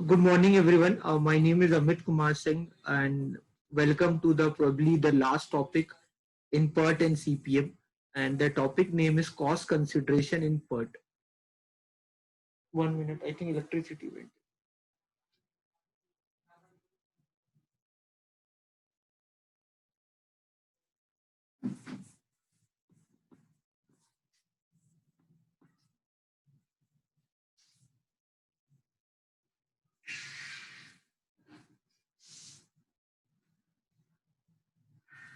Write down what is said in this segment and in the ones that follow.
Good morning, everyone. My name is Amit Kumar Singh, and welcome to the probably the last topic in PERT and CPM. And the topic name is cost consideration in PERT. 1 minute, I think electricity went.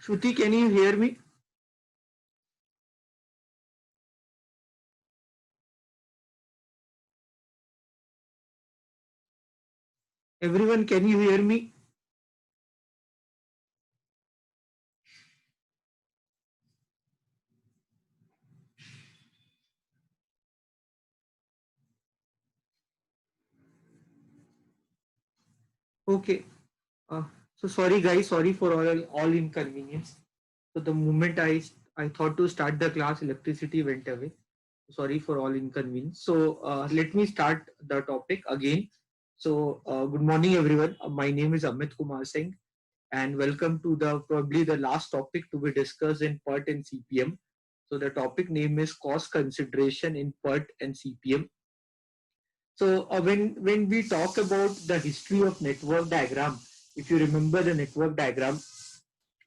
Shruti, can you hear me? Everyone, can you hear me? Okay. Uh, so sorry, guys. Sorry for all inconvenience. So the moment I thought to start the class, electricity went away. Sorry for all inconvenience. So let me start the topic again. So good morning, everyone. My name is Amit Kumar Singh, and welcome to the probably the last topic to be discussed in PERT and CPM. So the topic name is cost consideration in PERT and CPM. So when we talk about the history of network diagram, if you remember the network diagram,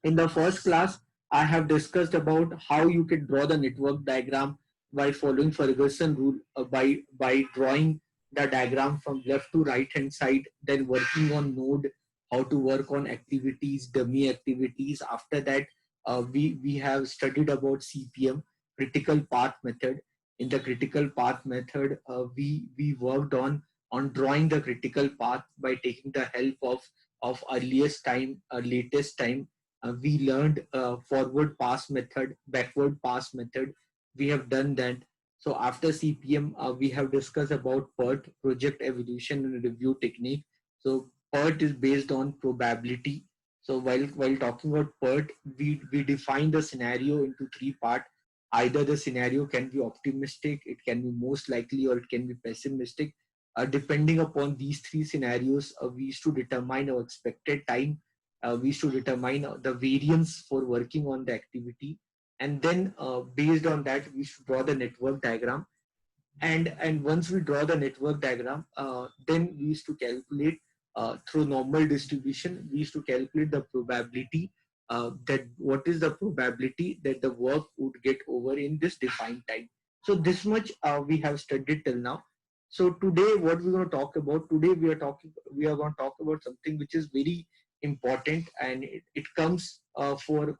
in the first class, I have discussed about how you can draw the network diagram by following Ferguson rule, by drawing the diagram from left to right hand side, then working on node, how to work on activities, dummy activities. After that, we have studied about CPM, critical path method. In the critical path method, we worked on drawing the critical path by taking the help of earliest time, latest time. We learned forward pass method, backward pass method. We have done that. So after CPM, we have discussed about PERT, project evolution and review technique. So PERT is based on probability. So while talking about PERT, we define the scenario into three parts. Either the scenario can be optimistic, it can be most likely, or it can be pessimistic. Depending upon these three scenarios, we used to determine our expected time, we used to determine the variance for working on the activity, and then based on that we should draw the network diagram. And once we draw the network diagram, then we used to calculate through normal distribution, we used to calculate the probability, that what is the probability that the work would get over in this defined time. So this much we have studied till now. So today what we're going to talk about, today we are going to talk about something which is very important, and it comes for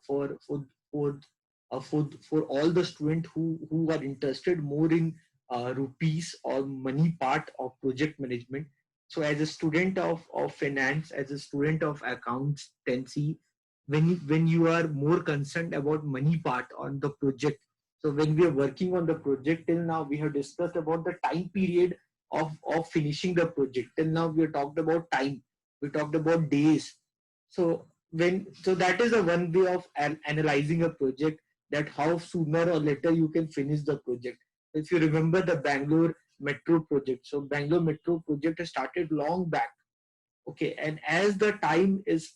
all the students who are interested more in rupees or money part of project management. So as a student of finance, as a student of accountancy, when you are more concerned about money part on the project, so when we are working on the project till now, we have discussed about the time period of finishing the project. Till now we have talked about time, we talked about days. So so that is the one way of analyzing a project, that how sooner or later you can finish the project. If you remember the Bangalore Metro project, so Bangalore Metro project has started long back. Okay, and as the time is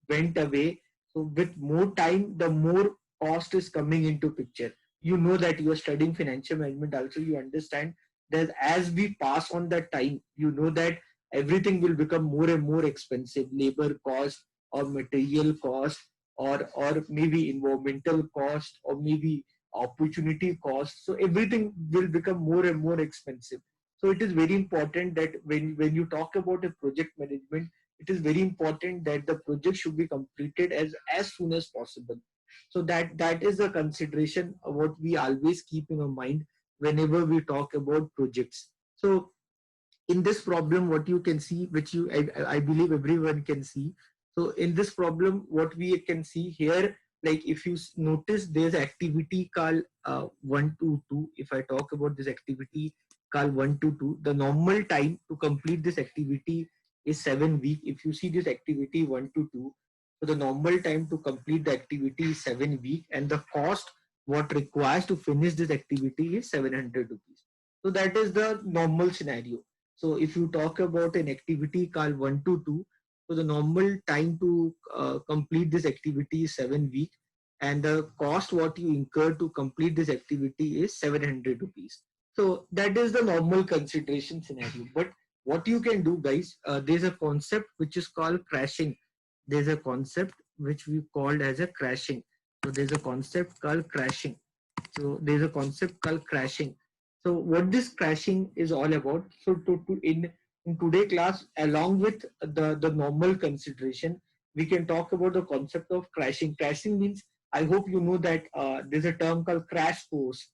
went away, so with more time, the more cost is coming into picture. You know that you are studying financial management also, you understand that as we pass on the time, you know that everything will become more and more expensive, labor cost or material cost, or maybe environmental cost, or maybe opportunity cost. So everything will become more and more expensive. So it is very important that when you talk about a project management, it is very important that the project should be completed as soon as possible. So that is a consideration of what we always keep in our mind whenever we talk about projects. So in this problem, what you can see, which I believe everyone can see. So in this problem, what we can see here, like if you notice, there's activity called 1 to 2. If I talk about this activity called 1 to 2, the normal time to complete this activity is 7 weeks. If you see this activity 1 to 2, so the normal time to complete the activity is 7 weeks, and the cost what requires to finish this activity is 700 rupees. So that is the normal scenario. So if you talk about an activity called 1 to 2, so the normal time to complete this activity is 7 weeks, and the cost what you incur to complete this activity is 700 rupees. So that is the normal consideration scenario. But what you can do, guys, there's a concept which is called crashing. There's a concept which we called as a crashing. So there's a concept called crashing. So there's a concept called crashing. So what this crashing is all about. So in today class, along with the normal consideration, we can talk about the concept of crashing. Crashing means, I hope you know that there's a term called crash course.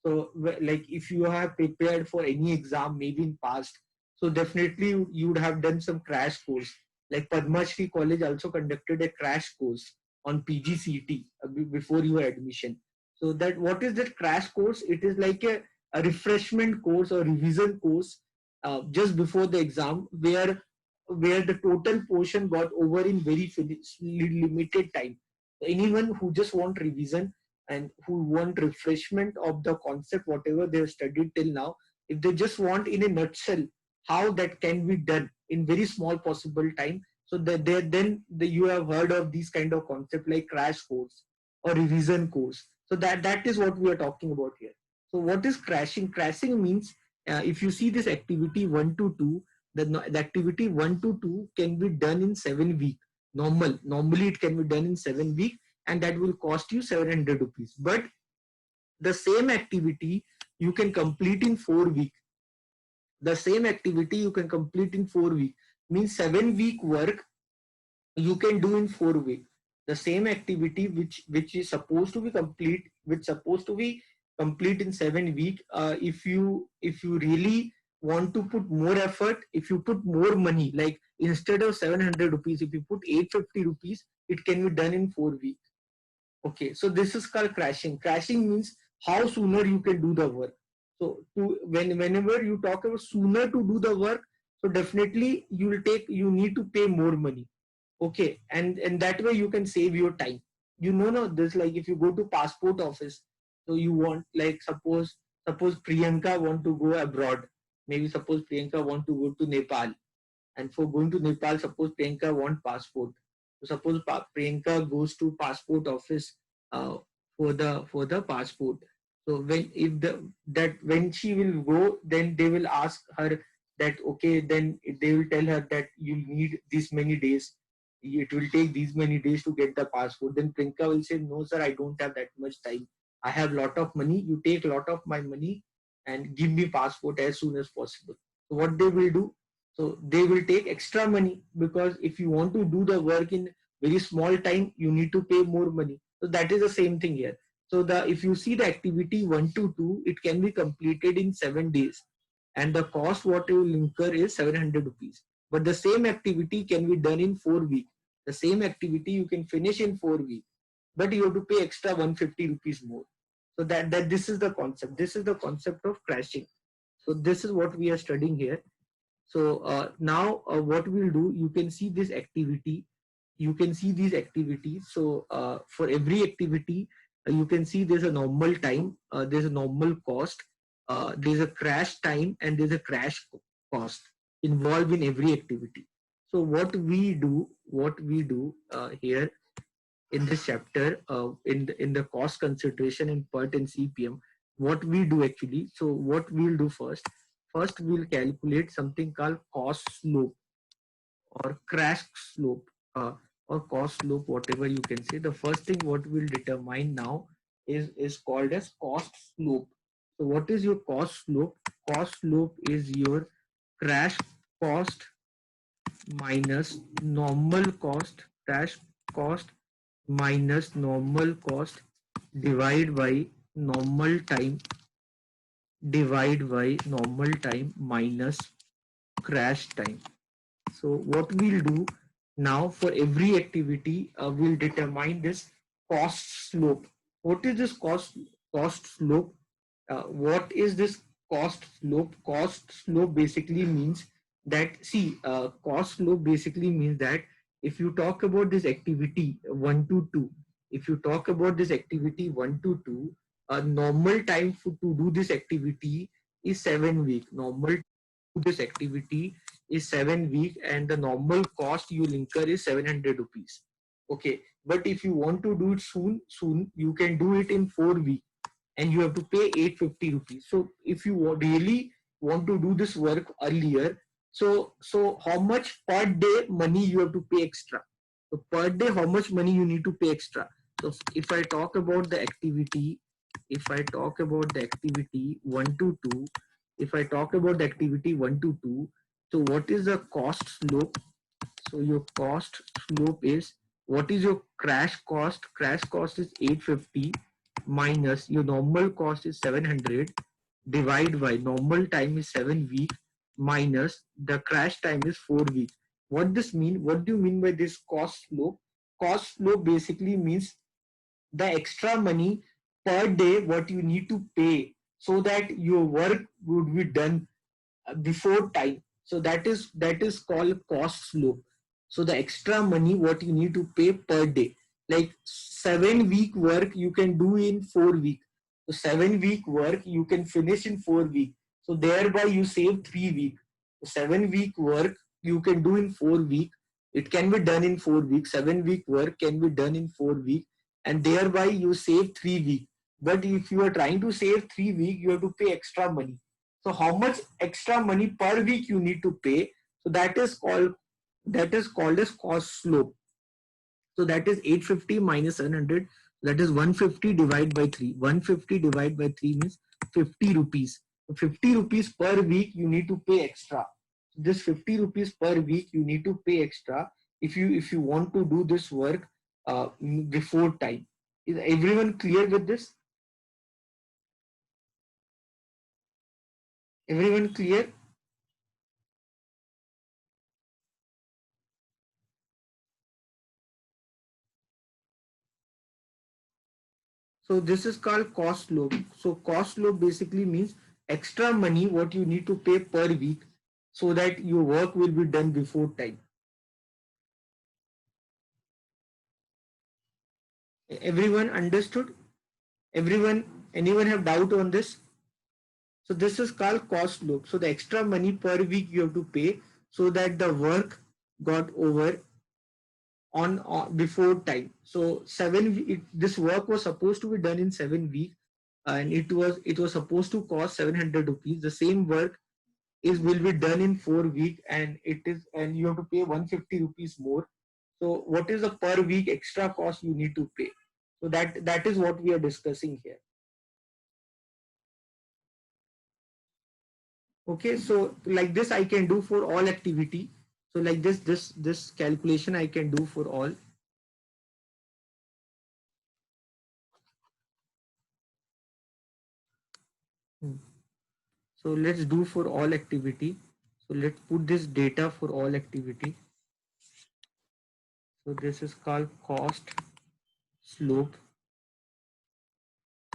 So like if you have prepared for any exam, maybe in past, so definitely you would have done some crash course. Like Padma Shri College also conducted a crash course on PGCET before your admission. So that what is that crash course? It is like a refreshment course or revision course just before the exam, where the total portion got over in very limited time. So anyone who just want revision and who want refreshment of the concept whatever they have studied till now, if they just want in a nutshell how that can be done in very small possible time, so that you have heard of these kind of concept like crash course or revision course. So that is what we are talking about here. So what is crashing? Crashing means, if you see this activity 1 to 2, the activity 1 to 2 can be done in 7 weeks. Normally it can be done in 7 weeks, and that will cost you 700 rupees. But the same activity you can complete in 4 weeks. The same activity you can complete in 4 weeks. Means 7 week work you can do in 4 weeks. The same activity which is supposed to be complete, which supposed to be complete in 7 weeks. If you really want to put more effort, if you put more money, like instead of 700 rupees, if you put 850 rupees, it can be done in 4 weeks. Okay, so this is called crashing. Crashing means how sooner you can do the work. So whenever you talk about sooner to do the work, so definitely you need to pay more money. Okay, and that way you can save your time. You know, no, this like if you go to passport office, so you want, like, suppose Priyanka want to go abroad. Maybe suppose Priyanka want to go to Nepal, and for going to Nepal, suppose Priyanka want passport. So suppose Priyanka goes to passport office uh, for the passport. So when she will go, then they will ask her that, okay, then they will tell her that you need this many days. It will take these many days to get the passport. Then Priyanka will say, no sir, I don't have that much time. I have lot of money. You take lot of my money and give me passport as soon as possible. So what they will do? So they will take extra money, because if you want to do the work in very small time, you need to pay more money. So that is the same thing here. So if you see the activity 1 to 2, it can be completed in 7 days, and the cost what you will incur is 700 rupees. But the same activity can be done in 4 weeks. The same activity you can finish in 4 weeks, but you have to pay extra 150 rupees more. So that this is the concept. This is the concept of crashing. So this is what we are studying here. So now what we'll do, you can see this activity. You can see these activities. So for every activity, you can see there's a normal time, there's a normal cost, there's a crash time, and there's a crash cost involved in every activity. So what we do here in this chapter, in the cost consideration in PERT and CPM, what we do actually. So what we'll do first we'll calculate something called cost slope or crash slope, or cost slope, whatever you can say. The first thing what we'll determine now is called as cost slope. So what is your cost slope? Cost slope is your crash cost minus normal cost, crash cost minus normal cost, divide by normal time, minus crash time. So what we'll do now, for every activity, we'll determine this cost slope. What is this cost slope? What is this cost slope? Cost slope basically means that, see, cost slope basically means that if you talk about this activity 1 to 2, if you talk about this activity 1 to 2, a normal time to do this activity is 7 weeks. Normal this activity is 7 week and the normal cost you will incur is 700 rupees. Okay, but if you want to do it soon you can do it in 4 weeks and you have to pay 850 rupees. So if you really want to do this work earlier, so how much per day money you have to pay extra? So per day how much money you need to pay extra? So if I talk about the activity, if I talk about the activity 1 to 2, if I talk about the activity 1 to 2, so what is the cost slope? So your cost slope is, what is your crash cost? Crash cost is 850 minus your normal cost is 700, divide by normal time is 7 weeks minus the crash time is 4 weeks. What this mean? What do you mean by this cost slope? Cost slope basically means the extra money per day what you need to pay so that your work would be done before time. So that is called cost slope. So the extra money what you need to pay per day, like 7 week work you can do in 4 weeks. So 7 week work you can finish in 4 weeks. So thereby you save 3 weeks. So 7 week work you can do in 4 weeks. It can be done in 4 weeks. 7 week work can be done in 4 weeks, and thereby you save 3 weeks. But if you are trying to save 3 weeks, you have to pay extra money. So how much extra money per week you need to pay? So that is called as cost slope. So that is 850 minus 700. That is 150 divided by 3. 150 divided by 3 means 50 rupees. So 50 rupees per week you need to pay extra. This 50 rupees per week you need to pay extra if you want to do this work before time. Is everyone clear with this? Everyone clear? So this is called cost slope. So cost slope basically means extra money what you need to pay per week so that your work will be done before time. Everyone understood? Everyone, anyone have doubt on this? So this is called cost slope. So the extra money per week you have to pay so that the work got over on before time. So this work was supposed to be done in 7 weeks, and it was supposed to cost 700 rupees. The same work is will be done in 4 weeks, and you have to pay 150 rupees more. So what is the per week extra cost you need to pay? So that is what we are discussing here. Okay, so like this I can do for all activity. So like this calculation I can do for all. Hmm. So let's do for all activity. So let's put this data for all activity. So this is called cost slope.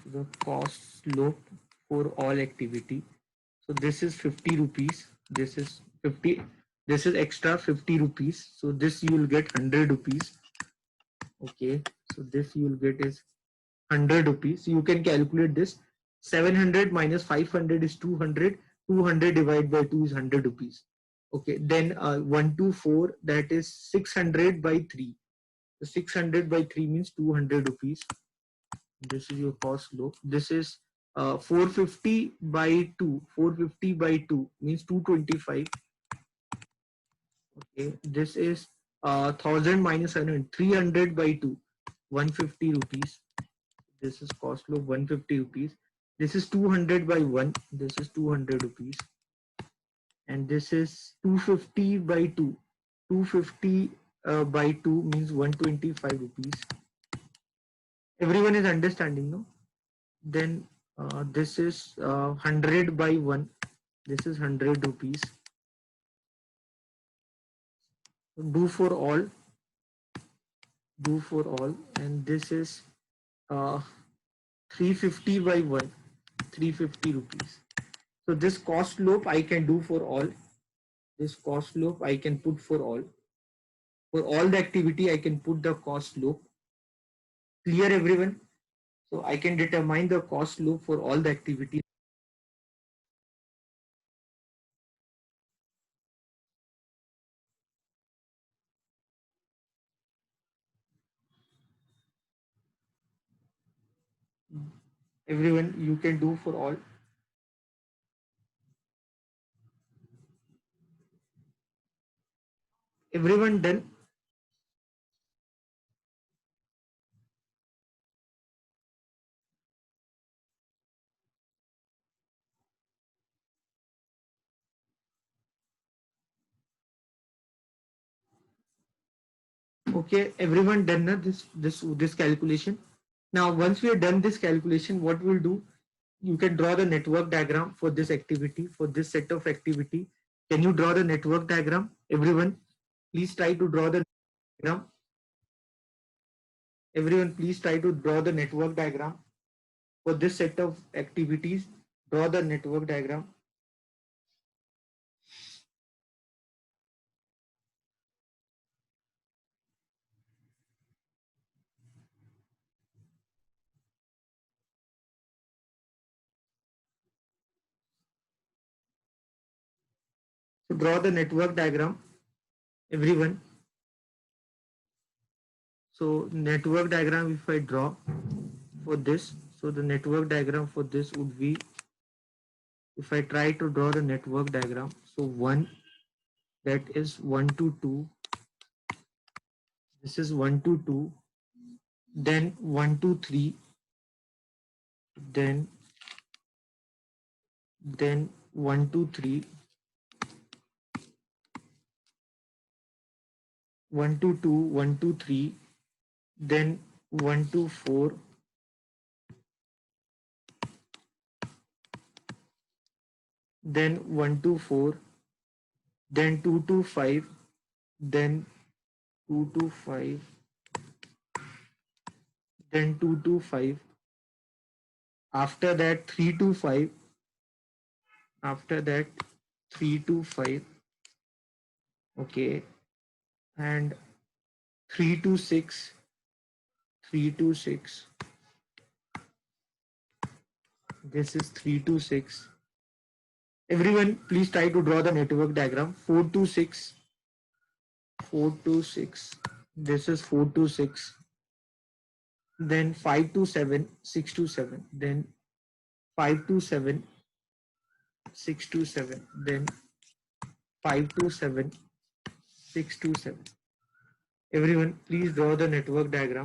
The cost slope for all activity. So this is 50 rupees. This is 50. This is extra 50 rupees. So this you will get 100 rupees. Okay. So this you will get is 100 rupees. So you can calculate this. 700 minus 500 is 200. 200 divided by 2 is 100 rupees. Okay. Then 1 to 4, that is 600 by 3. So 600 by 3 means 200 rupees. This is your cost slope. This is 450 by 2. 450 by 2 means 225. Okay. This is 1000 minus 100. 300 by 2. 150 rupees. This is cost slope 150 rupees. This is 200 by 1. This is 200 rupees. And this is 250 by 2. 250 by 2 means 125 rupees. Everyone is understanding, no? Then this is 100 by 1. This is 100 rupees. Do for all. Do for all. And this is 350 by 1. 350 rupees. So this cost slope I can do for all. This cost slope I can put for all. For all the activity I can put the cost slope. Clear everyone? So I can determine the cost slope for all the activity. Everyone, you can do for all. Everyone done? Okay, everyone done na this calculation. Now, once we are done this calculation, what we'll do, you can draw the network diagram for this activity, for this set of activity. Can you draw the network diagram? Everyone, please try to draw the diagram. Everyone, please try to draw the network diagram for this set of activities. Draw the network diagram. So draw the network diagram, everyone. So network diagram, if I draw for this, so the network diagram for this would be, if I try to draw the network diagram, so 1, that is 1 to 2, this is 1 to 2, then 1 to 3, then 1 to 3, 1 to 2, 1 to 3, then 1 to 4, then 1 to 4, then 2 to 5, then 2 to 5, then 2 to 5, after that 3 to 5, after that 3 to 5, okay, and 3 to 6, 3 to 6, this is 3 to 6. Everyone, please try to draw the network diagram. 4 to 6, 4 to 6, this is 4 to 6, then 5 to 7, 6 to 7, then 5 to 7, 6 to 7, then 5 to 7, 6 to 7. Everyone, please draw the network diagram.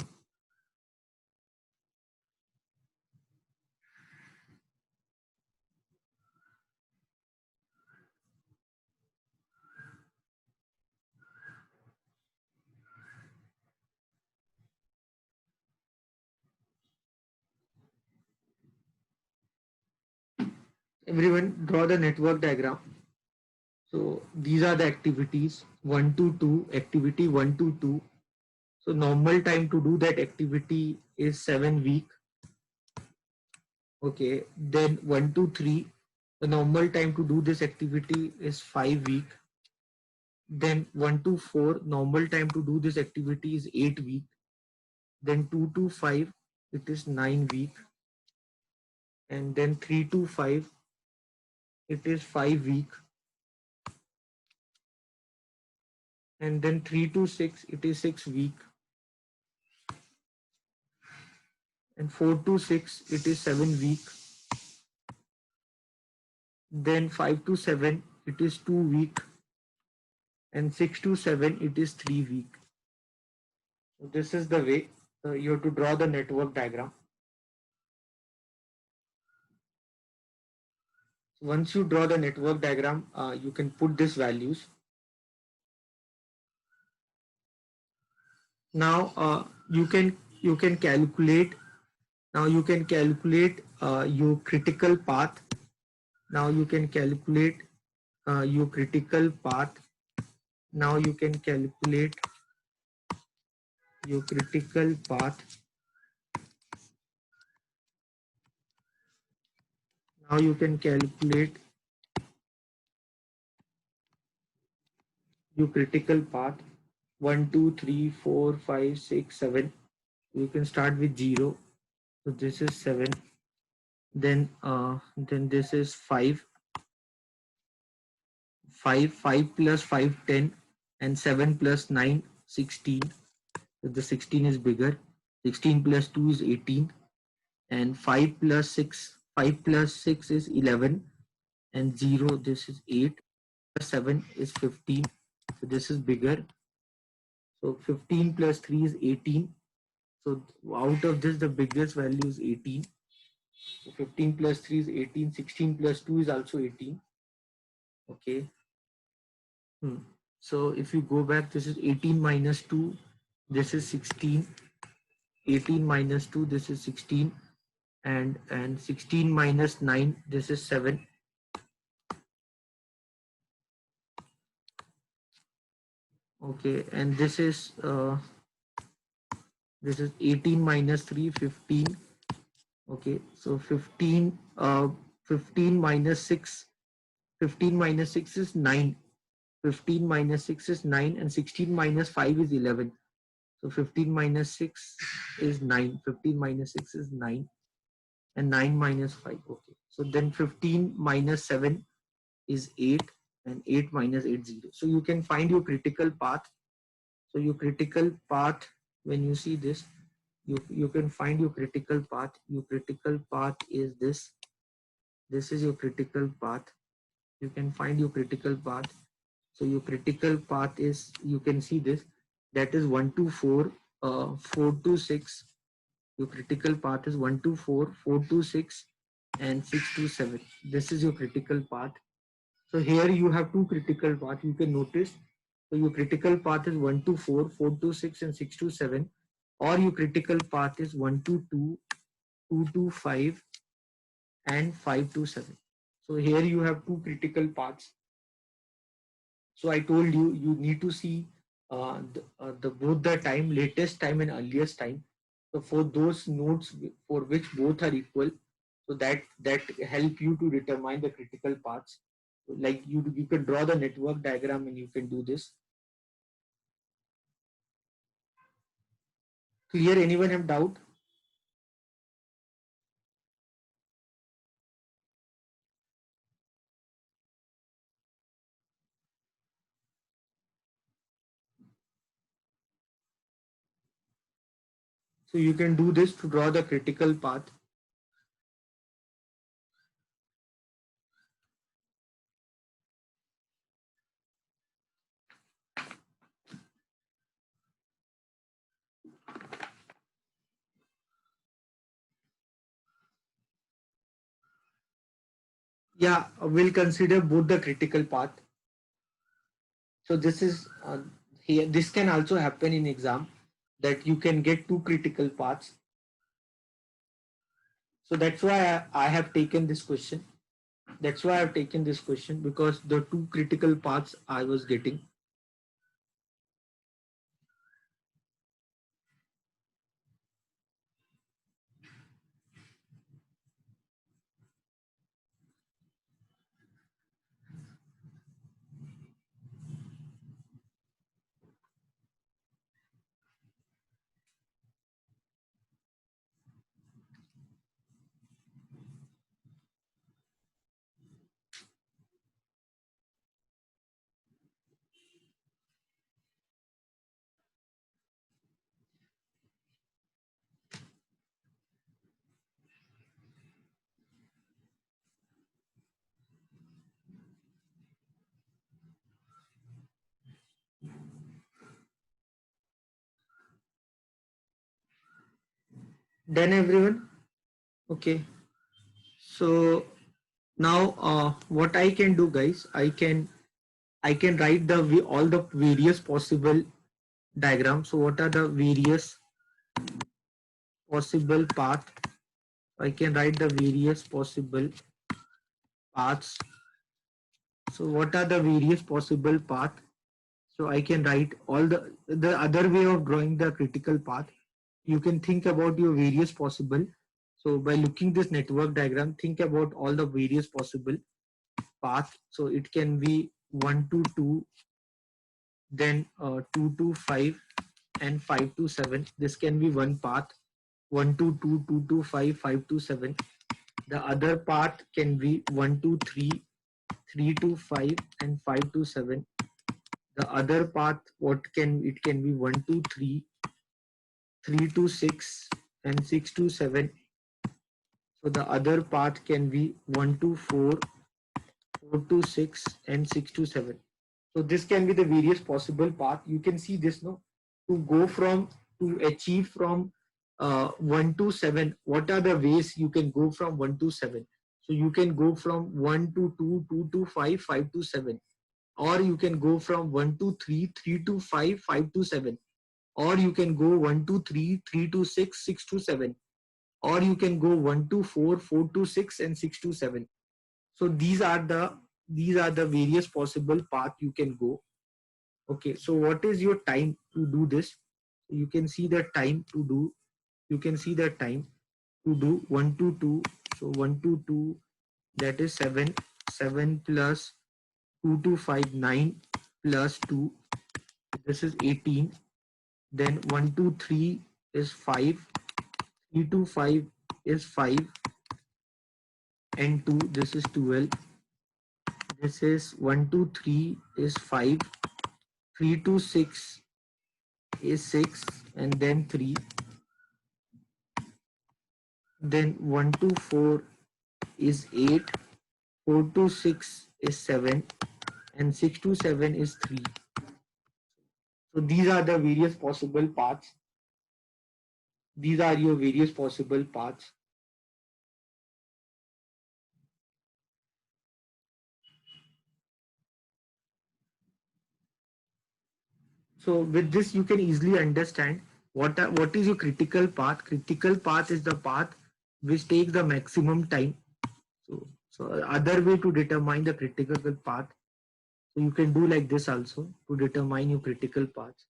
Everyone, draw the network diagram. So these are the activities 1 to 2, activity 1 to 2. So normal time to do that activity is 7 week. Okay, then 1 to 3, the normal time to do this activity is 5 week. Then 1 to 4, normal time to do this activity is 8 week. Then 2 to 5, it is 9 week. And then 3 to 5, it is 5 week. And then 3 to 6, it is 6 week. And 4 to 6, it is 7 week. Then 5 to 7, it is 2 week. And 6 to 7, it is 3 week. So this is the way you have to draw the network diagram. Once you draw the network diagram, you can put these values. Now you can calculate. Now you can calculate your critical path. Now you can calculate your critical path. Now you can calculate your critical path. Now you can calculate your critical path. 1, 2, 3, 4, 5, 6, 7. You can start with 0. So this is 7. Then this is 5. 5 plus 5, 10, and 7 plus 9, 16. So the 16 is bigger. 16 plus 2 is 18. and 5 plus 6 is 11, and 0, this is 8, plus 7 is 15, so this is bigger. So 15 plus 3 is 18. So out of this, the biggest value is 18. So 15 plus 3 is 18. 16 plus 2 is also 18. Okay. So if you go back, this is 18 minus 2. This is 16. 18 minus 2, this is 16. And 16 minus 9, this is 7. Okay. And this is 18 minus 3, 15. Okay. So 15 minus 6. 15 minus 6 is 9. 15 minus 6 is 9, and 16 minus 5 is 11. So 15 minus 6 is 9. 15 minus 6 is 9, and 9 minus 5. Okay. So then 15 minus 7 is 8, and 8 minus 8 0. So you can find your critical path. So your critical path, when you see this, you can find your critical path. Your critical path is this. This is your critical path. You can find your critical path. So your critical path is, you can see this, that is 1 to 4, 4 to 6. Your critical path is 1 to 4, 4 to 6, and 6 to 7. This is your critical path. So here you have two critical paths. You can notice. So your critical path is 1 to 4, 4 to 6, and 6 to 7. Or your critical path is 1 to 2, 2 to 5, and 5 to 7. So here you have two critical paths. So I told you, you need to see the both the time, latest time and earliest time. So for those nodes for which both are equal, so that help you to determine the critical paths. So like you can draw the network diagram and you can do this. Clear? Anyone have doubt? So you can do this to draw the critical path. Yeah, we'll consider both the critical path. So this is here. This can also happen in exam, that you can get two critical paths. So that's why I have taken this question. That's why I've taken this question, because the two critical paths I was getting. Done, everyone? Okay. So now what I can do, guys, I can write all the various possible diagrams. So what are the various possible path? I can write the various possible paths. So what are the various possible path? So I can write all the other way of drawing the critical path. You can think about your various possible. So by looking this network diagram, think about all the various possible path. So it can be 1 to 2, then 2 to 5, and 5 to 7. This can be one path. 1 to 2, 2 to 5, 5 to 7. The other path can be 1 to 3, 3 to 5, and 5 to 7. The other path, it can be 1 to 3, 3 to 6, and 6 to 7. So the other path can be 1 to 4, 4 to 6, and 6 to 7. So this can be the various possible path. You can see this, no, to go from, to achieve from 1 to 7. What are the ways you can go from 1 to 7? So you can go from 1 to 2, 2 to 5, 5 to 7. Or you can go from 1 to 3, 3 to 5, 5 to 7. Or you can go 1 to 3, 3 to 6, 6 to 7. Or you can go 1 to 4, 4 to 6, and 6 to 7. So these are the various possible path you can go. Okay, so what is your time to do this? You can see the time to do. You can see the time to do 1 to 2. So 1 to 2, that is 7. 7 plus 2 to 5, 9 plus 2. This is 18. Then 1 to 3 is 5. 3 to 5 is 5. And 2, this is 12. This is 1 to 3 is 5. 3 to 6 is 6. And then 3. Then 1 to 4 is 8. 4 to 6 is 7. And 6 to 7 is 3. So these are the various possible paths. These are your various possible paths. So with this, you can easily understand what is your critical path. Critical path is the path which takes the maximum time. So other way to determine the critical path. So you can do like this also to determine your critical paths.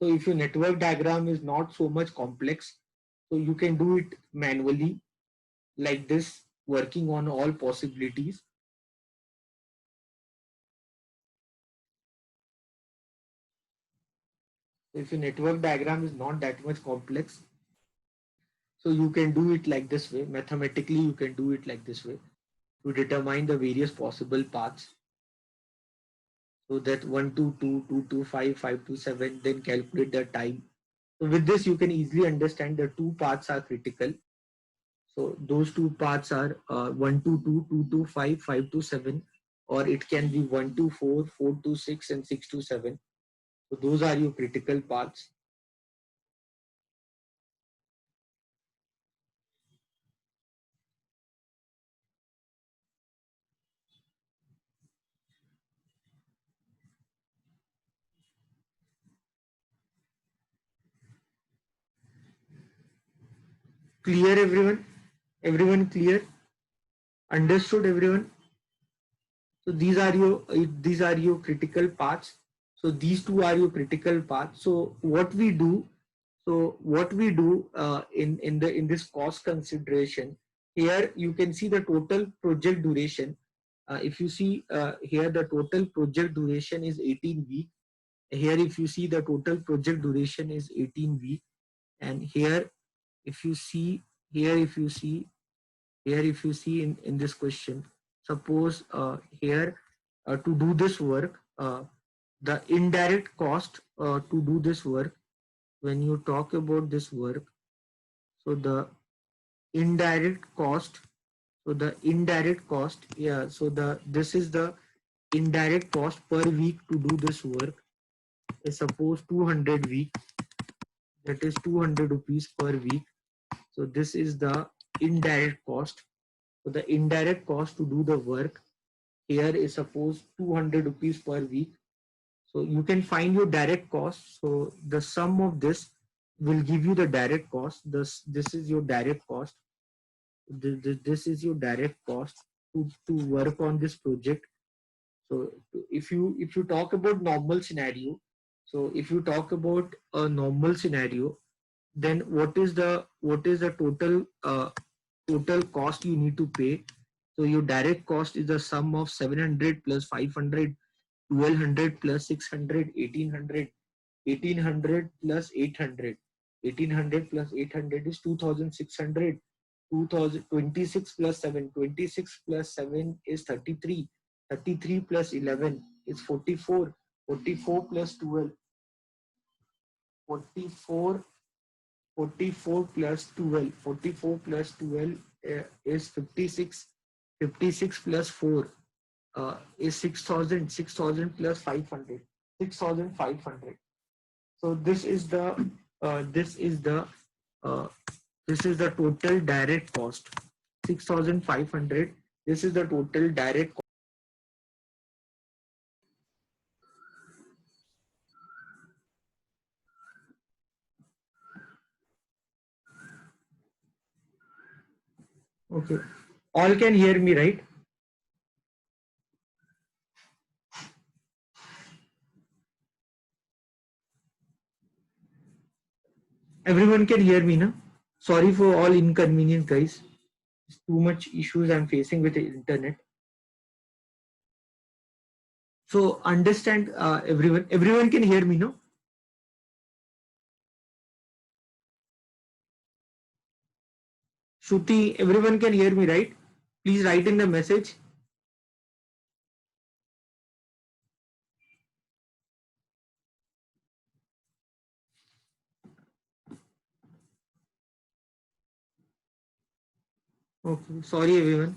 So if your network diagram is not so much complex, so you can do it manually like this, working on all possibilities. If your network diagram is not that much complex, so you can do it like this way. Mathematically, you can do it like this way to determine the various possible paths. So that 1 to 2, 2 to 5, 5 to 7, then calculate the time. So with this, you can easily understand the two paths are critical. So those two paths are 1 to 2, 2 to 5, 5 to 7, or it can be 1 to 4, 4 to 6, and 6 to 7. So those are your critical paths. Clear, everyone? Everyone clear? Understood, everyone? So these are your critical paths. So these two are your critical paths. So what we do in this cost consideration, here you can see the total project duration. If you see here, the total project duration is 18 weeks. Here if you see, the total project duration is 18 weeks. And here if you see, here if you see in this question, suppose here to do this work, the indirect cost to do this work, when you talk about this work, so the indirect cost, yeah, so this is the indirect cost per week to do this work is suppose 200 week, that is 200 rupees per week. So this is the indirect cost. So the indirect cost to do the work here is suppose 200 rupees per week. So you can find your direct cost. So the sum of this will give you the direct cost. This is your direct cost. This is your direct cost to work on this project. So if you talk about normal scenario, so if you talk about a normal scenario, then what is the total cost you need to pay? So your direct cost is the sum of 700 plus 500, 1200 plus 600, 1800, 1800 plus 800. 1800 plus 800 is 2600. 2026 plus 7, 26 plus 7 is 33. 33 plus 11 is 44. 44 plus 12, 44 44 plus 12. 44 plus 12 is 56. 56 plus 4 is 6,000. 6,000 plus 500. 6,500. So this is the uh, this is the total direct cost. 6,500. This is the total direct cost. Okay. All can hear me, right? Everyone can hear me, na? Sorry for all inconvenience, guys. It's too much issues I'm facing with the internet. So understand, everyone. Everyone can hear me, no? Shruti, everyone can hear me, right? Please write in the message. Okay. Sorry, everyone.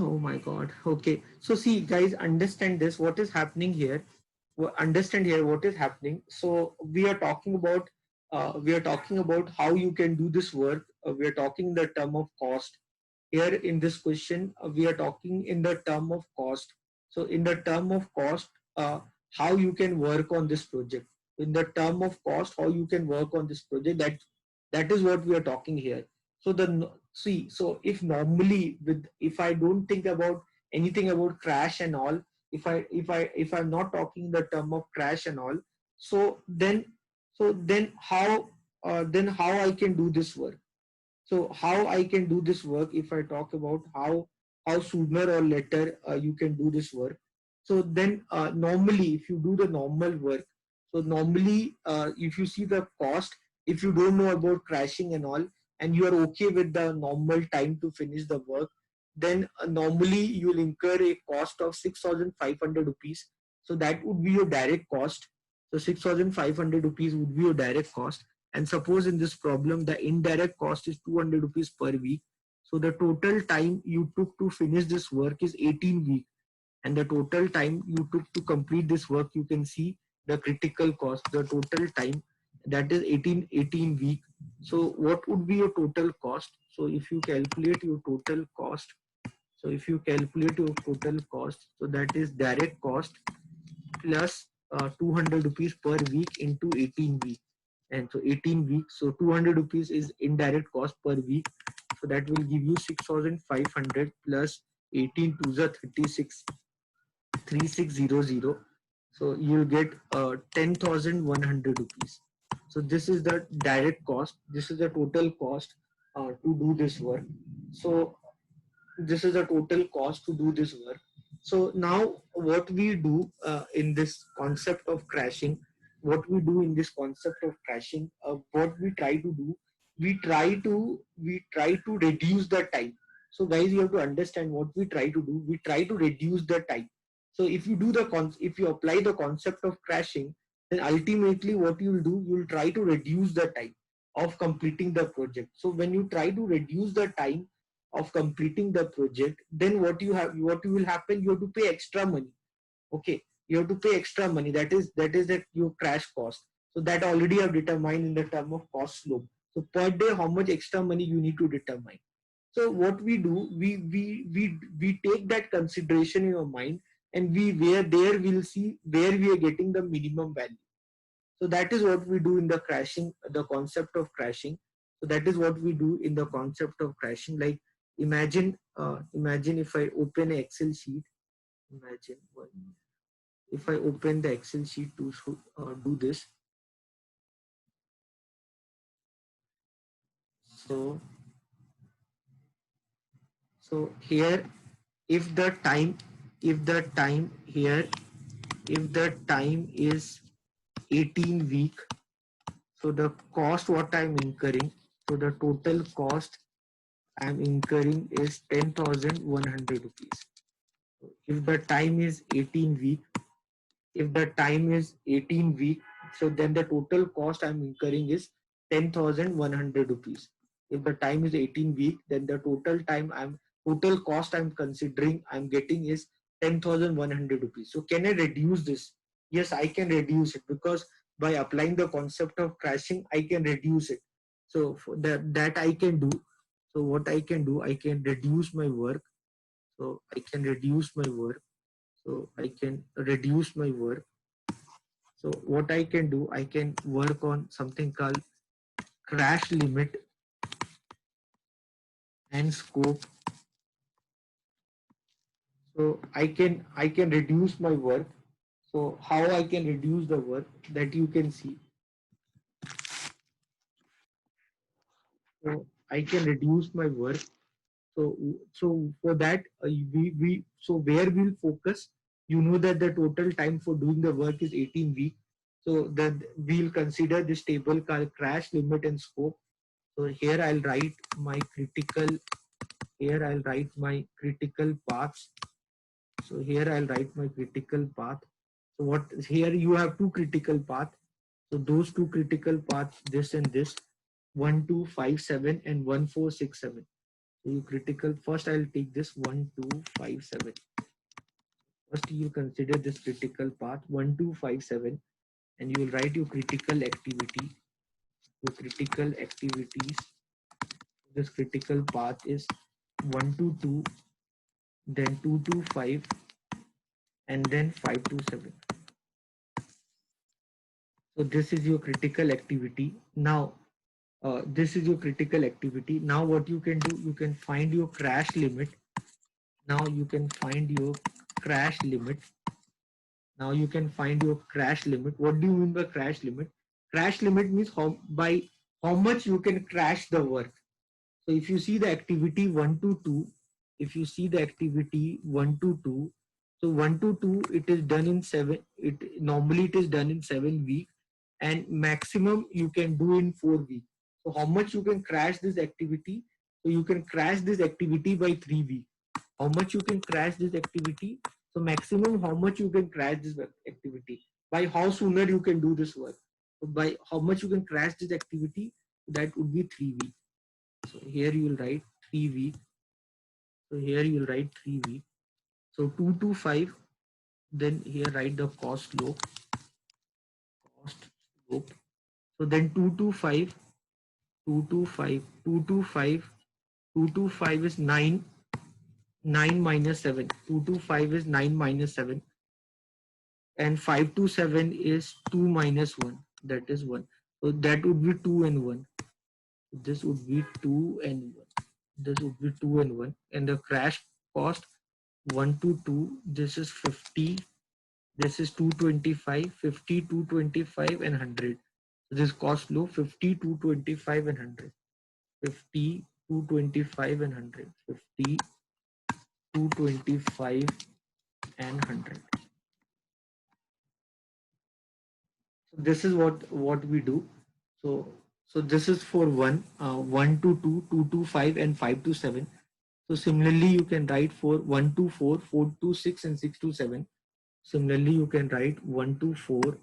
Oh my God. Okay. So see, guys, understand this. What is happening here? Understand here what is happening. So we are talking about how you can do this work. We are talking in the term of cost. Here in this question, we are talking in the term of cost. So in the term of cost, how you can work on this project. In the term of cost, how you can work on this project. That is what we are talking here. So see, so if I don't think about anything about crash and all, if I'm not talking the term of crash and all, so then how I can do this work. So how I can do this work, if I talk about how sooner or later you can do this work. So then normally if you do the normal work, so normally if you see the cost, if you don't know about crashing and all, and you are okay with the normal time to finish the work, then normally you will incur a cost of 6,500 rupees. So that would be your direct cost. So 6,500 rupees would be your direct cost. And suppose in this problem the indirect cost is 200 rupees per week. So the total time you took to finish this work is 18 weeks, and the total time you took to complete this work, you can see the critical cost, the total time, that is 18 week. So what would be your total cost? So if you calculate your total cost, so that is direct cost plus 200 rupees per week into 18 weeks. And so 18 weeks, so 200 rupees is indirect cost per week. So that will give you 6,500 plus 18 to the 36, 3600. So you'll get 10,100 rupees. So this is the direct cost. This is the total cost to do this work. So this is the total cost to do this work. So now what we do in this concept of crashing, what we try to do, we try to reduce the time. So guys, you have to understand what we try to do. We try to reduce the time. So if you do if you apply the concept of crashing, then ultimately what you will do, you will try to reduce the time of completing the project. So when you try to reduce the time of completing the project, then what will happen, you have to pay extra money. Okay, you have to pay extra money. That your crash cost. So that already have determined in the term of cost slope. So per day, how much extra money you need to determine. So what we do, we take that consideration in our mind, and we'll see where we are getting the minimum value. So that is what we do in the concept of crashing. So that is what we do in the concept of crashing. Like imagine if I open an Excel sheet. Imagine if I open the Excel sheet to do this. So here, if the time, if the time here, if the time is 18 week, so the cost what I'm incurring, so the total cost I'm incurring is 10,100 rupees. If the time is 18 week, if the time is 18 week, so then the total cost I'm incurring is 10,100 rupees. If the time is 18 week, then the total cost I'm considering I'm getting is 10,100 rupees. So can I reduce this? Yes, I can reduce it, because by applying the concept of crashing, I can reduce it. So for that I can do. So what I can do, I can reduce my work. So I can reduce my work. So I can reduce my work. So what I can do, I can work on something called crash limit and scope. So I can reduce my work. So how I can reduce the work, that you can see. So I can reduce my work. So for that, we so where we'll focus, that the total time for doing the work is 18 weeks. So then we'll consider this table called crash limit and scope. So here I'll write my critical paths. So here I'll write my critical path. So what here you have two critical paths. So those two critical paths, this and this, 1257 and 1467. So you critical, first I'll take this 1257. First you consider this critical path 1257, and you will write your critical activity. Your critical activities. This critical path is 122, then 225, and then 527. So this is your critical activity. Now, this is your critical activity. Now what you can do, you can find your crash limit. Now you can find your crash limit. Now you can find your crash limit. What do you mean by crash limit? Crash limit means how much you can crash the work. So if you see the activity 1 to 2, if you see the activity 1 to 2, so 1 to 2, it is done in 7, normally it is done in 7 weeks, and maximum you can do in 4 weeks. So how much you can crash this activity? So you can crash this activity by 3 weeks. How much you can crash this activity? So maximum how much you can crash this activity, by how sooner you can do this work. So by how much you can crash this activity, that would be 3 weeks. So here you will write 3 week. So here you will write 3 week. So 2 to 5. Then here write the cost slope. Cost slope. So then 2 to 5. 2 to 5. 2 to 5. 2 to 5 is 9. 9 minus 7. 2 to 5 is 9 minus 7. And 5 to 7 is 2 minus 1. That is 1. So that would be 2 and 1. This would be 2 and 1. This would be 2 and 1. And the crash cost 1 to 2, this is 50, this is 225, 50, 225 and 100. So this cost low 50, 225 and 100. 50, 225 and 100. 50, 225 and 100. So this is what we do. So this is for 1 to 2, 2 to 5 and 5 to 7. So similarly you can write for 1 to 4, 4 to 6 and 6 to 7. Similarly you can write 1 to 4,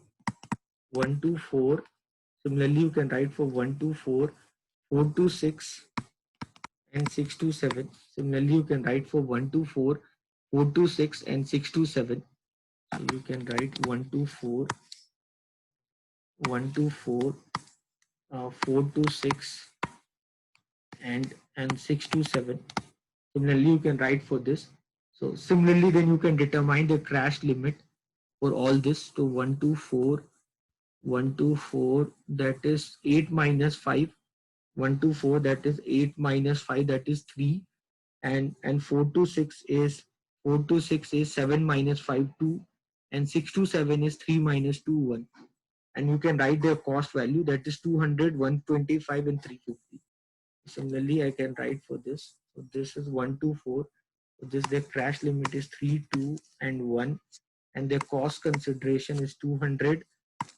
1 to 4. Similarly you can write for 1 to 4, 4 to 6 and 6 to 7. Similarly you can write for 1 to 4, 4 to 6 and 6 to 7. So you can write 1 to 4, 1 to 4, 4 to 6 and 6 to 7. Similarly you can write for this. So similarly then you can determine the crash limit for all this. So 1 to 4, 1 to 4, that is 8 minus 5. 1 to 4, that is 8 minus 5, that is 3. And 4 to 6 is 7 minus 5, 2. And 6 to 7 is 3 minus 2, 1. And you can write their cost value, that is 200, 125 and 350. Similarly I can write for this. So this is 1 to 4. So this, their crash limit is 3, 2 and 1, and their cost consideration is 200,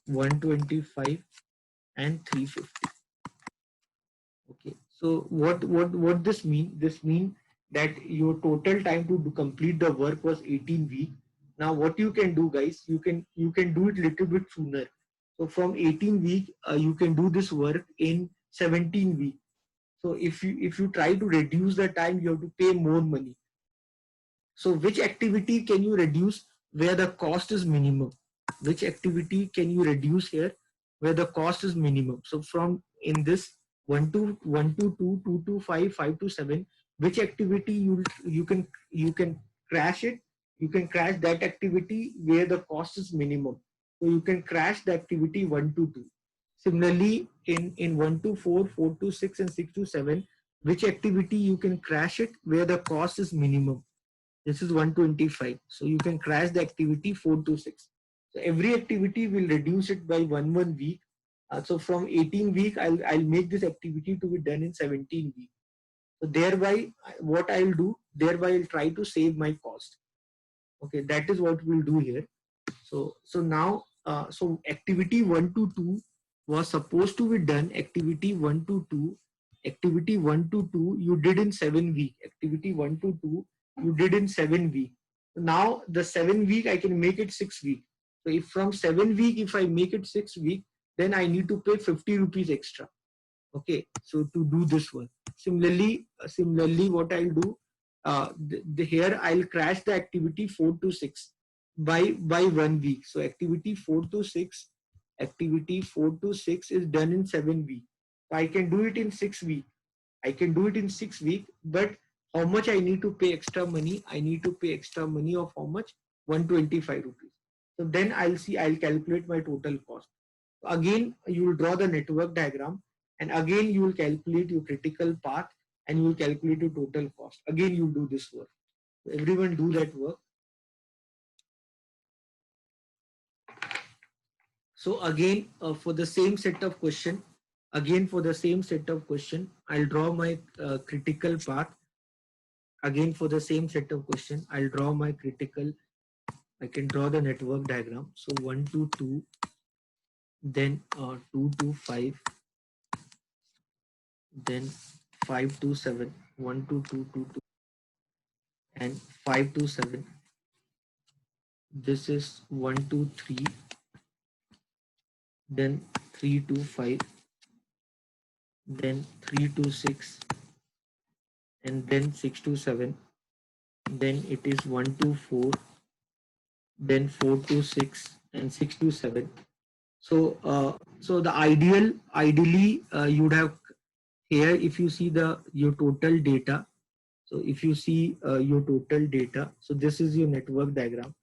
125 and 350. Okay, so what this mean? This mean that your total time to complete the work was 18 weeks. Now what you can do, guys, you can do it little bit sooner. So from 18 week, you can do this work in 17 week. So if you try to reduce the time, you have to pay more money. So which activity can you reduce where the cost is minimum? Which activity can you reduce here where the cost is minimum? So from in this 1 to 2, 2 to 5, 5 to 7, which activity you can crash it? You can crash that activity where the cost is minimum. So you can crash the activity 1 to 2. Similarly, in 1 to 4, 4 to 6, and 6 to 7, which activity you can crash it where the cost is minimum? This is 125. So you can crash the activity 4 to 6. So every activity will reduce it by 1 week. So from 18 week, I'll make this activity to be done in 17 week. So thereby, what I'll do, thereby I'll try to save my cost. Okay, that is what we'll do here. So now, so activity 1 to 2 was supposed to be done. Activity 1 to 2, activity 1 to 2, you did in 7 week. Activity 1 to 2, you did in 7 week. Now the 7 week, I can make it 6 week. So if from 7 week, if I make it 6 week, then I need to pay 50 rupees extra. Okay, so to do this one. Similarly, what I'll do, here I'll crash the activity 4 to 6 by 1 week. So activity 4 to 6, activity 4 to 6 is done in 7 week. So I can do it in 6 week. I can do it in 6 week, but how much I need to pay extra money? I need to pay extra money of how much? 125 rupees. So then I'll calculate my total cost. Again, you will draw the network diagram, and again you will calculate your critical path, and you will calculate your total cost. Again, you do this work. Everyone do that work. So again, for the same set of question, I'll draw my critical path. Again, for the same set of question, I'll draw my critical. I can draw the network diagram. So 1 to 2, then 2 to 5, then 5 to 7, 1 to 2, 2 to, and 5 to 7. This is 1 to 3, then 3 to 5, then 3 to 6, and then 6 to 7. Then it is 1 to 4, then 4 to 6, and 6 to 7. So the ideally you'd have here, if you see your total data. So if you see your total data, so this is your network diagram.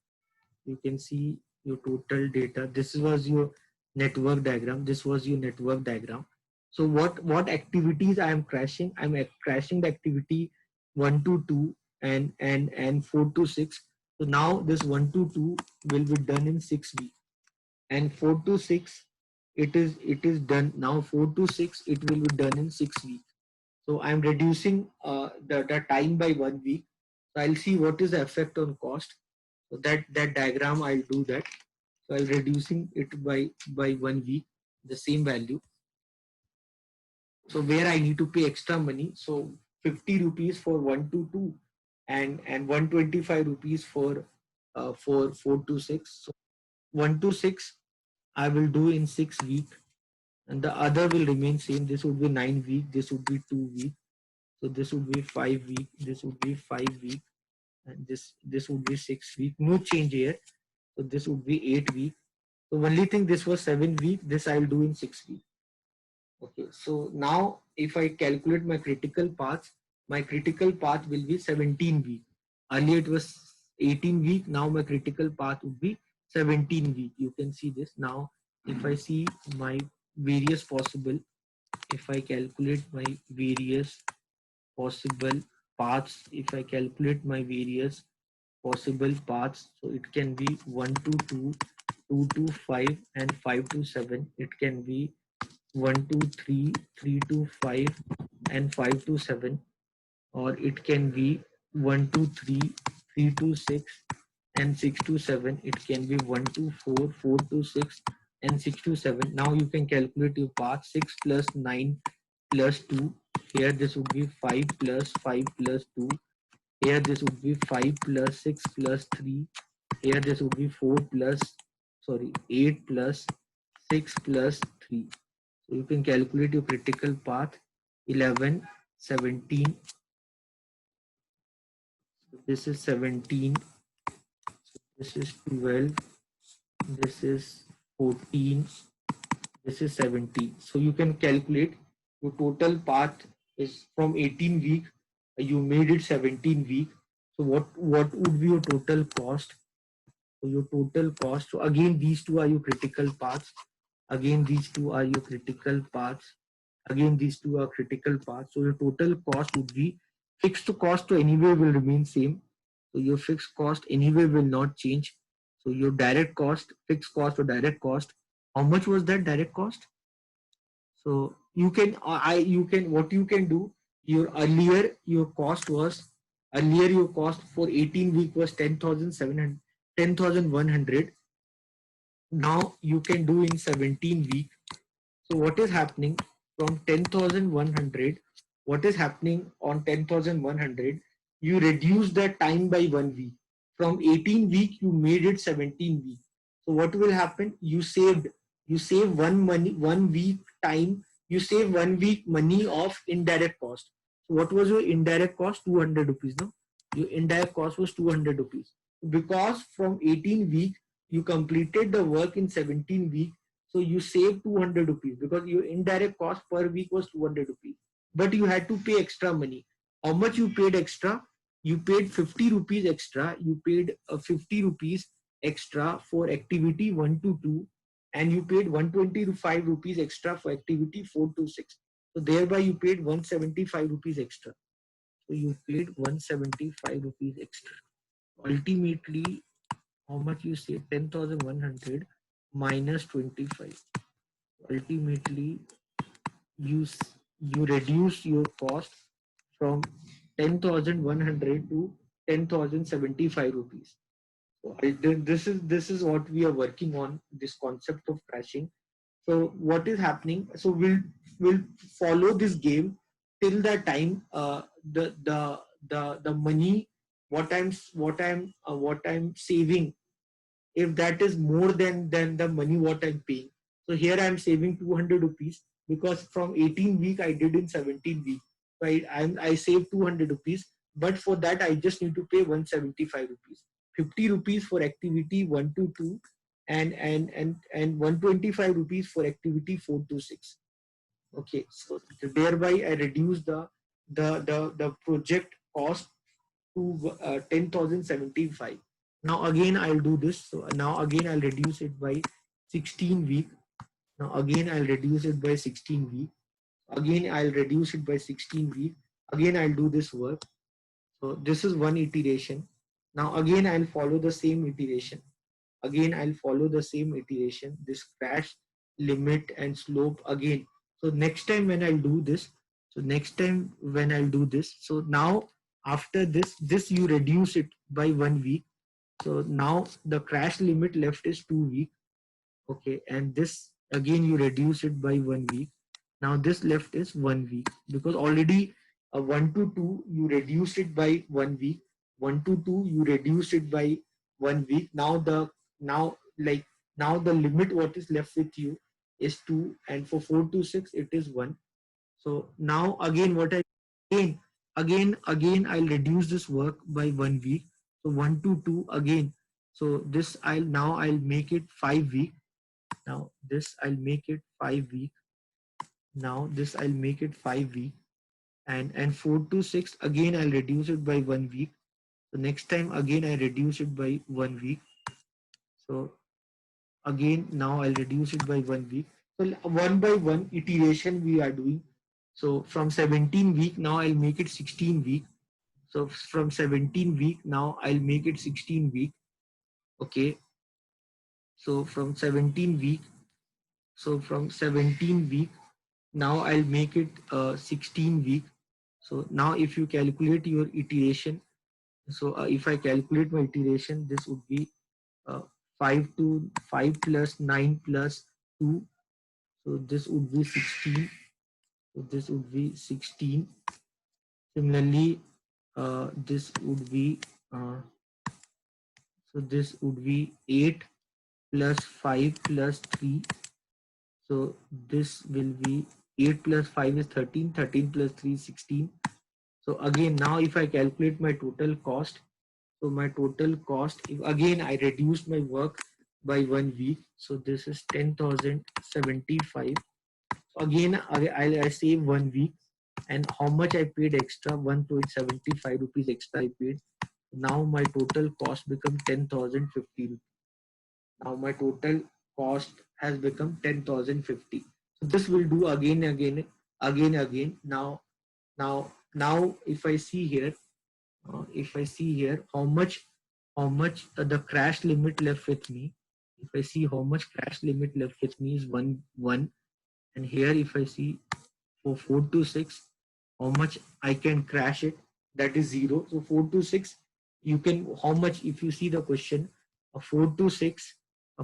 You can see your total data. This was your network diagram. This was your network diagram. So what activities I am crashing? I'm crashing the activity 1 to 2 and 4 to 6. So now this 1 to 2 will be done in 6 weeks, and 4 to 6, it is done now. 4 to 6, it will be done in 6 weeks. So I'm reducing the time by 1 week. So I'll see what is the effect on cost. So that diagram, I'll do that. So I'll reducing it by 1 week, the same value. So where I need to pay extra money, so 50 rupees for 1 to 2, and 125 rupees for 4 to 6. So 1 to 6 I will do in 6 week, and the other will remain same. This would be 9 week, this would be 2 week, so this would be 5 week, this would be 5 week, and this would be 6 week. No change here. So this would be 8 week. So only thing, this was 7 week, this I'll do in 6 week. Okay, so now if I calculate my critical path will be 17 week. Earlier it was 18 week. Now my critical path would be 17 week. You can see this. Now if I see my various possible, if I calculate my various possible paths, if I calculate my various possible paths, so it can be 1 to 2, 2 to 5, and 5 to 7. It can be 1 to 3, 3 to 5, and 5 to 7, or it can be 1 to 3, 3 to 6, and 6 to 7. It can be 1 to 4, 4 to 6, and 6 to 7. Now you can calculate your path. 6 plus 9 plus 2. Here this would be 5 plus 5 plus 2. Here this would be 5 plus 6 plus 3. Here this would be 4 plus, sorry, 8 plus 6 plus 3. So you can calculate your critical path 11, 17. So this is 17. So this is 12. This is 14. This is 17. So you can calculate your total path is from 18 week. You made it 17 week. So what would be your total cost? So your total cost. So again, these two are your critical paths. Again, these two are your critical paths. Again, these two are critical paths. So your total cost would be fixed cost to anyway will remain same. So your fixed cost anyway will not change. So your direct cost, fixed cost or direct cost. How much was that direct cost? So you can you can what you can do. Your earlier your cost was earlier your cost for 18 week was 10,700 10,100. Now you can do in 17 week. So what is happening from 10,100? What is happening on 10,100? You reduce the time by 1 week. From 18 week, you made it 17 week. So what will happen? You save 1 week time. You save 1 week money of indirect cost. So what was your indirect cost? 200 rupees. No, your indirect cost was 200 rupees. Because from 18 week, you completed the work in 17 week, so you save 200 rupees because your indirect cost per week was 200 rupees. But you had to pay extra money. How much you paid extra? You paid 50 rupees extra. You paid 50 rupees extra for activity 1 to 2, and you paid 125 rupees extra for activity 4 to 6. So thereby you paid 175 rupees extra. So you paid 175 rupees extra. Ultimately, how much you save? 10,100 minus 25. Ultimately you you reduce your cost from 10,100 to 10,075 rupees. So this is what we are working on, this concept of crashing. So what is happening? So we'll follow this game till the time the money what I'm saving, if that is more than the money what I'm paying. So here I'm saving 200 rupees because from 18 week I did in 17 week. Right, I save 200 rupees, but for that I just need to pay 175 rupees, 50 rupees for activity 1 to 2, and 125 rupees for activity 4 to 6. Okay, so thereby I reduce the project cost to 10,075. Now again I'll do this. So now again I'll reduce it by 16 week. Now again I'll reduce it by 16 week. Again I'll reduce it by 16 week. Again I'll do this work. So this is one iteration. Now again I'll follow the same iteration. Again I'll follow the same iteration. This crash, limit and slope again. So next time when I'll do this, so now after this you reduce it by 1 week. So now the crash limit left is 2 week. Okay, and this again you reduce it by 1 week. Now this left is 1 week because already 1 to 2 you reduced it by 1 week. 1 to 2 you reduced it by 1 week. Now the limit what is left with you is 2, and for 4 to 6 it is 1. So now again what I again again I'll reduce this work by 1 week. So 1 to 2 again. So this I'll make it 5 week. Now this I'll make it 5 week. Now this I'll make it 5 week, and 4 to 6 again I'll reduce it by 1 week. So next time again I reduce it by 1 week. So again now I'll reduce it by 1 week. So one by one iteration we are doing. So from 17 week now I'll make it 16 week. So from 17 week now I'll make it 16 week. Okay. So from 17 week. So from 17 week now I'll make it 16 week. So now if you calculate your iteration, so if I calculate my iteration, this would be uh, 5 plus 9 plus 2. So this would be 16. So this would be 16. Similarly, this would be so this would be 8 plus 5 plus 3. So this will be 8 plus 5 is 13, 13 plus 3 is 16. So again, now if I calculate my total cost, so my total cost, if again I reduced my work by 1 week, so this is 10,075. So again, I save 1 week, and how much I paid extra? 1.75 rupees extra I paid. Now my total cost become 10,050. Now my total cost has become 10,050. So this will do again. Now if I see here, how much the crash limit left with me. If I see how much crash limit left with me is one, and here if I see for 4 to 6, how much I can crash it, that is 0. So 4 to 6, you can, how much, if you see the question, 4 to 6,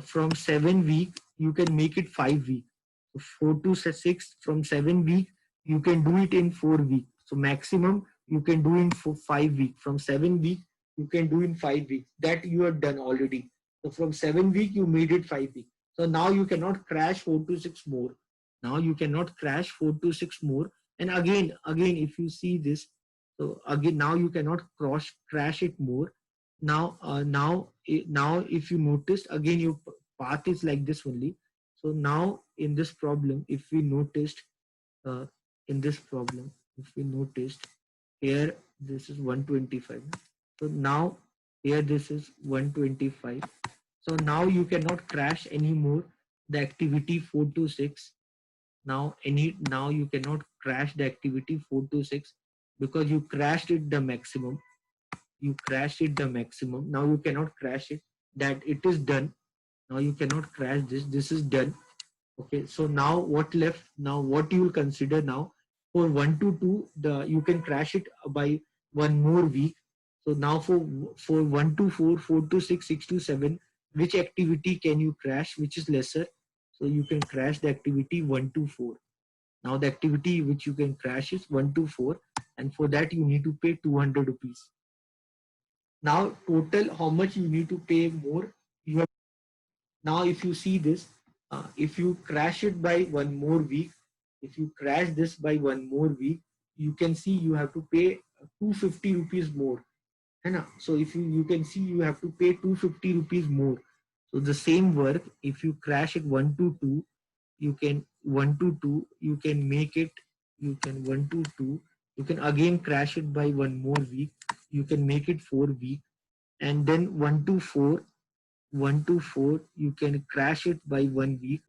from 7 week you can make it 5 week. So 4 to 6 from 7 week you can do it in 4 week. So maximum you can do in 5 week. From 7 week you can do in 5 weeks. That you have done already. So from 7 week you made it 5 week. So now you cannot crash 4 to 6 more. Now you cannot crash 4 to 6 more. And again if you see this, so again now you cannot crash it more. Now if you noticed, again your path is like this only. So now in this problem, if we noticed, uh, in this problem if we noticed, here this is 125. So now here this is 125. So now you cannot crash anymore the activity 4 to 6. Now you cannot crash the activity 4 to 6, because you crashed it the maximum. Now you cannot crash it, that it is done. Now you cannot crash this is done. Okay, so now what left? Now what you will consider now, for 1 to 2, the you can crash it by one more week. So now for 1 to 4, 4 to 6, 6 to 7, which activity can you crash, which is lesser? So you can crash the activity 1 to 4. Now the activity which you can crash is 1 to 4, and for that you need to pay 200 rupees. Now total how much you need to pay more? You have, now if you see this, if you crash it by one more week, if you crash this by one more week, you can see you have to pay 250 rupees more. है So if you can see you have to pay 250 rupees more. So the same work, if you crash it 1 to 2, you can 1 to 2, you can make it, you can 1 to 2, you can again crash it by one more week, you can make it 4 week, and then 1 to 4, 1 to 4, you can crash it by 1 week,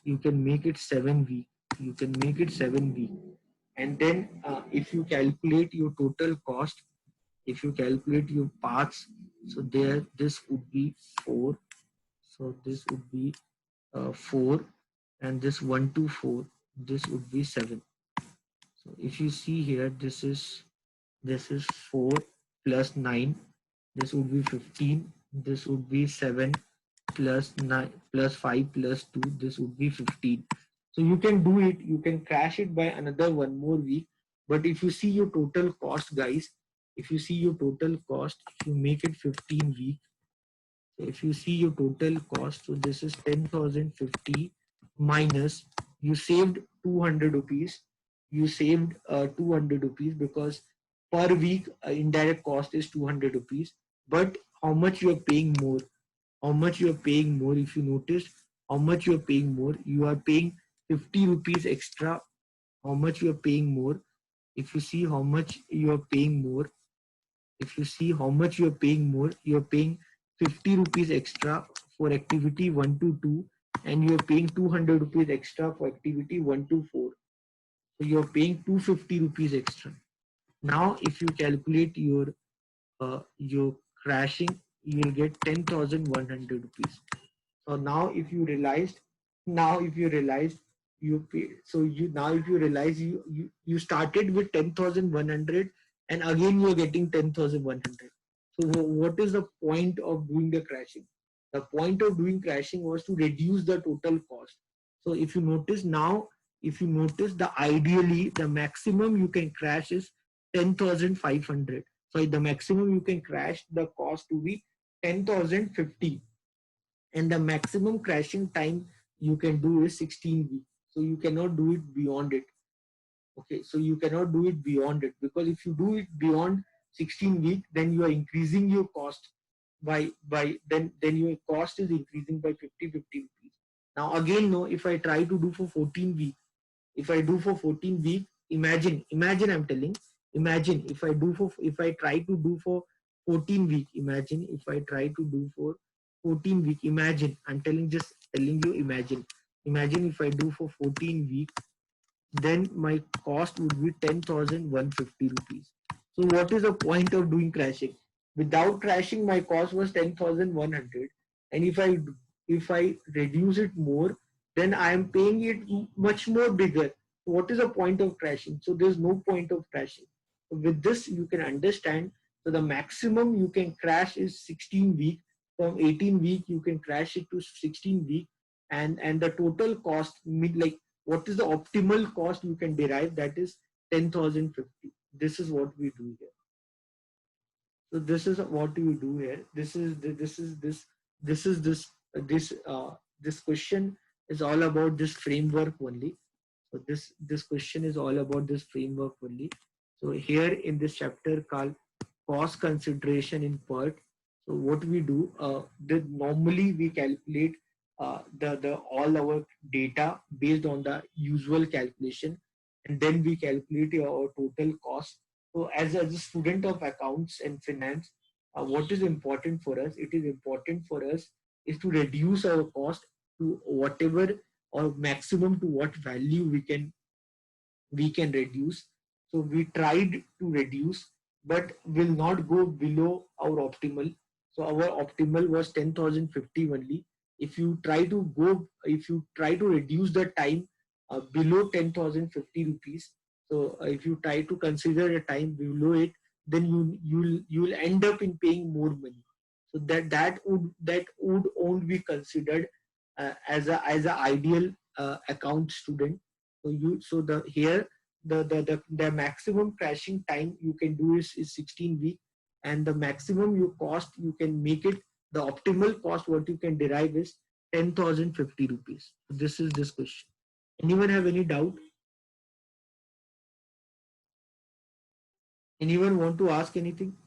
you can make it 7 week, you can make it 7 week. And then if you calculate your total cost, if you calculate your paths, so there this would be 4, so this would be 4, and this 1 to 4, this would be 7. So if you see here, this is 4 plus 9, this would be 15, this would be 7 plus 9 plus 5 plus 2, this would be 15. So you can do it, you can crash it by another one more week. But if you see your total cost, guys, if you see your total cost, if you make it 15 week, so if you see your total cost, so this is 10,050 minus, you saved 200 rupees. You saved 200 rupees, because per week indirect cost is 200 rupees. But how much you are paying more? How much you are paying more? If you notice, how much you are paying more? You are paying 50 rupees extra. How much you are paying more? If you see how much you are paying more, if you see how much you are paying more, you are paying 50 rupees extra for activity 1 to 2, and you are paying 200 rupees extra for activity 1 to 4. So you are paying 250 rupees extra. Now if you calculate your crashing, you will get 10,100 rupees. So now if you realized you pay, so you now if you realize you started with 10,100, and again you are getting 10,100. So what is the point of doing the crashing? The point of doing crashing was to reduce the total cost. So if you notice now, if you notice, the ideally the maximum you can crash is 10,500. So the maximum you can crash the cost to be 10,050, and the maximum crashing time you can do is 16 weeks. So you cannot do it beyond it. Okay, so you cannot do it beyond it, because if you do it beyond 16 week, then you are increasing your cost by then your cost is increasing by 50 rupees. Now again, no, if I try to do for 14 week, if I do for 14 week, imagine I'm telling, imagine if I try to do for 14 week, imagine if I try to do for 14 week, imagine I'm telling, just telling you, imagine if I do for 14 week, then my cost would be 10,150 rupees. So what is the point of doing crashing? Without crashing, my cost was 10,100, and if I reduce it more, then I am paying it much more bigger. What is the point of crashing? So there's no point of crashing. With this, you can understand. So the maximum you can crash is 16 week. From 18 week, you can crash it to 16 week, and the total cost, like what is the optimal cost you can derive, that is 10,050. This is what we do here. So this is what you do here. This question is all about this framework only. So this question is all about this framework only. So here in this chapter called cost consideration in PERT, so what we do, normally we calculate the all our data based on the usual calculation, and then we calculate our total cost. So as a student of accounts and finance, what is important for us? It is important for us is to reduce our cost to whatever, or maximum to what value we can reduce. So we tried to reduce, but will not go below our optimal. So our optimal was 10,050 only. If you try to reduce the time below 10,050 rupees, so if you try to consider a time below it, then you'll end up in paying more money. So that would only be considered as a ideal account student. So the here the maximum crashing time you can do is 16 week, and the maximum you cost you can make it, the optimal cost what you can derive is 10,050 rupees. This is this question. Anyone have any doubt? Anyone want to ask anything?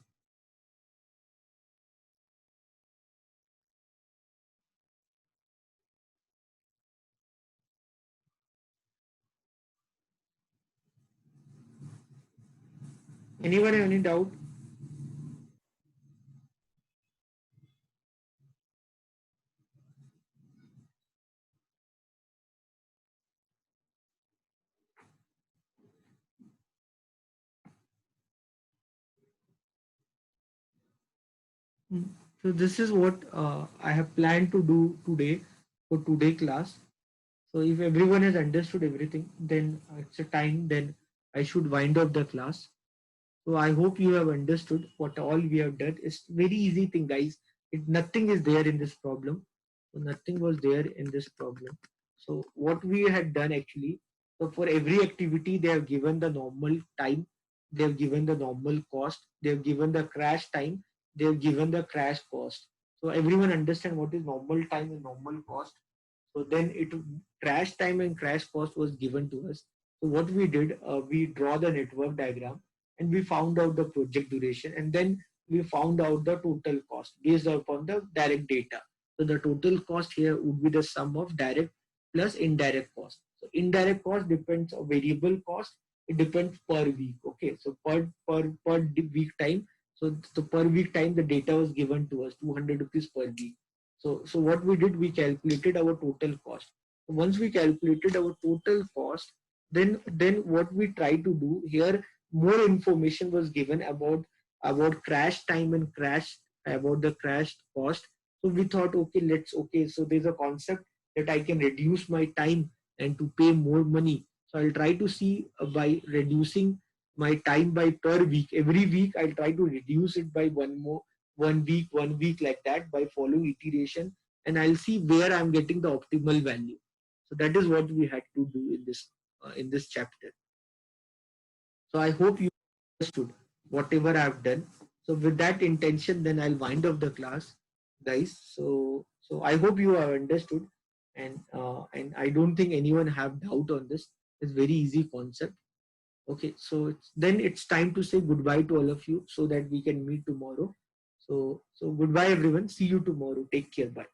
Anyone have any doubt? Mm. So this is what I have planned to do today for today class. So if everyone has understood everything, then it's a time. Then I should wind up the class. So I hope you have understood what all we have done. It's very easy thing, guys. Nothing is there in this problem. So nothing was there in this problem. So what we had done actually, so for every activity they have given the normal time, they have given the normal cost, they have given the crash time, they have given the crash cost. So everyone understand what is normal time and normal cost. So then it crash time and crash cost was given to us. So what we did, we draw the network diagram, and we found out the project duration, and then we found out the total cost based upon the direct data. So the total cost here would be the sum of direct plus indirect cost. So indirect cost depends on variable cost. It depends per week. Okay, so per week time. So per week time the data was given to us 200 rupees per week. So what we did, we calculated our total cost. Once we calculated our total cost, then what we try to do here, more information was given about crash time and crash, about the crash cost. So we thought, okay, so there's a concept that I can reduce my time and to pay more money. So I'll try to see by reducing my time by per week. Every week I'll try to reduce it by 1 week like that, by following iteration, and I'll see where I'm getting the optimal value. So that is what we had to do in this chapter. So I hope you understood whatever I've done. So with that intention, then I'll wind up the class, guys. So I hope you have understood. and I don't think anyone have doubt on this. It's very easy concept. Okay, so then it's time to say goodbye to all of you so that we can meet tomorrow. So goodbye everyone. See you tomorrow. Take care. Bye.